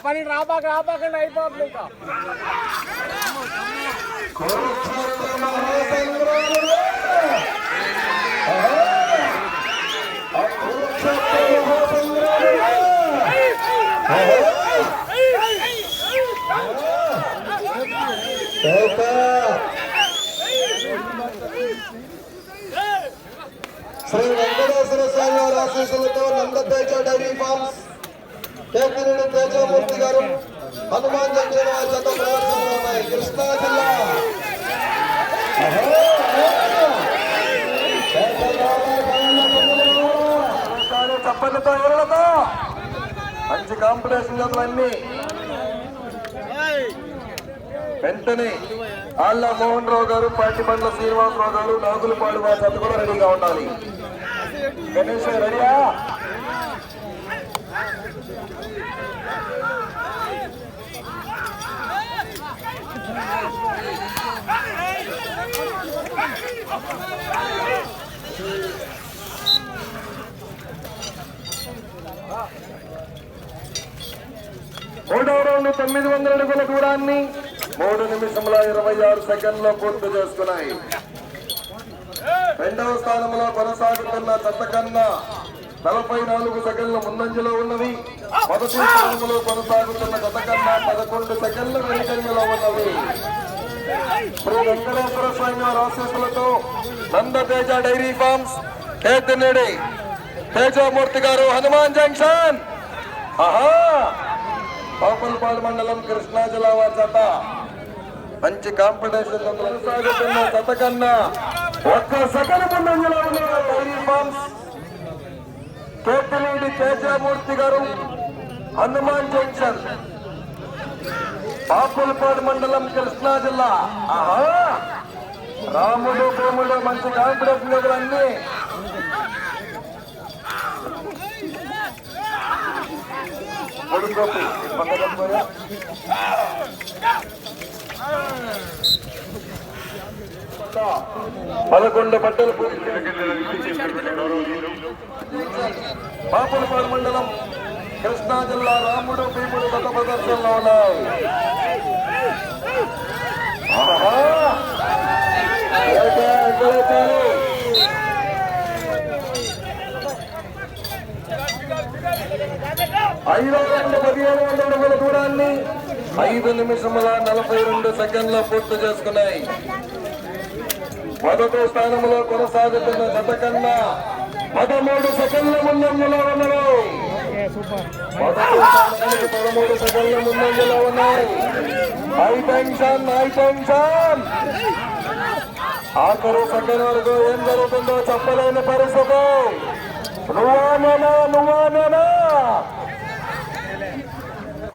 పని రాబాకండి అయిపోతుంది ఇంకా శ్రీ వెంకటేశ్వర స్వామి వారి ఆశీస్సులతో నందతేజ డైరీ ఫార్మ్స్ కేతిరెడ్డి తేజమూర్తి గారు హనుమాన్ జంక్షన్ వారి జత ప్రదర్శనలో ఉన్నాయి. కృష్ణా జిల్లా చప్పటితో ఏళ్లతో మంచి కాంపిటీషన్ జతలన్నీ వెంటనే ఆళ్ళ మోహన్ రావు గారు పాటిబండ్ల శ్రీనివాసరావు గారు నాగులపాడు వారి జత కూడా రెడీగా ఉండాలి. గణేష్ రెడీయా? మూడవ రౌండ్ 900 అడుగుల దూరాన్ని 3 నిమిషముల 26 సెకండ్లో పూర్తి చేసుకున్నాయి. రెండవ స్థానంలో కొనసాగుతున్న జత కన్నా 44 సెకండ్ల ముందంజలో ఉన్నవి. మొదటి స్థానంలో కొనసాగుతున్న జత కన్నా 11 సెకండ్ల వెనుకంజలో ఉన్నవి. శ్రీ వెంకటేశ్వర స్వామి వారి ఆశీస్సులతో నందతేజ డైరీ ఫార్మ్స్ కేతిరెడ్డి తేజమూర్తి గారు హనుమాన్ జంక్షన్ పాపల్పాడు మండలం కృష్ణా జిల్లా వారి జత మంచి కాంపిటీషన్ కొనసాగుతున్న జత కన్నా 1 సెకండ్ ముందంజలో ఉన్న డైరీ ఫార్మ్స్ కేతిరెడ్డి తేజమూర్తి గారు హనుమాన్ జంక్షన్ పాపులపాడు మండలం కృష్ణా జిల్లా. రాముడు భూముడు మంచి కాంపిటీషన్ అన్ని పదకొండు బట్టలు పాపులపాడు మండలం కృష్ణా జిల్లా రాముడు భీముడు గత ప్రదర్శనలో ఉన్నాయి. ఐదవ రౌండ్ 1700 అడుగుల దూరాన్ని 5 నిమిషముల 42 సెకండ్ల పూర్తి చేసుకున్నాయి. మొదటి స్థానంలో కొనసాగుతున్న జత కన్నా 13 సెకండ్ల ముందంజలో ఉన్నవి. మొదటి స్థానానికి 13 సెకండ్ల ముందంజలో ఉన్నాయి. హై టెన్షన్ ఆఖరి సెకండ్ వరకు ఏం జరుగుతుందో చెప్పలేని పరిస్థితి. నువ్వా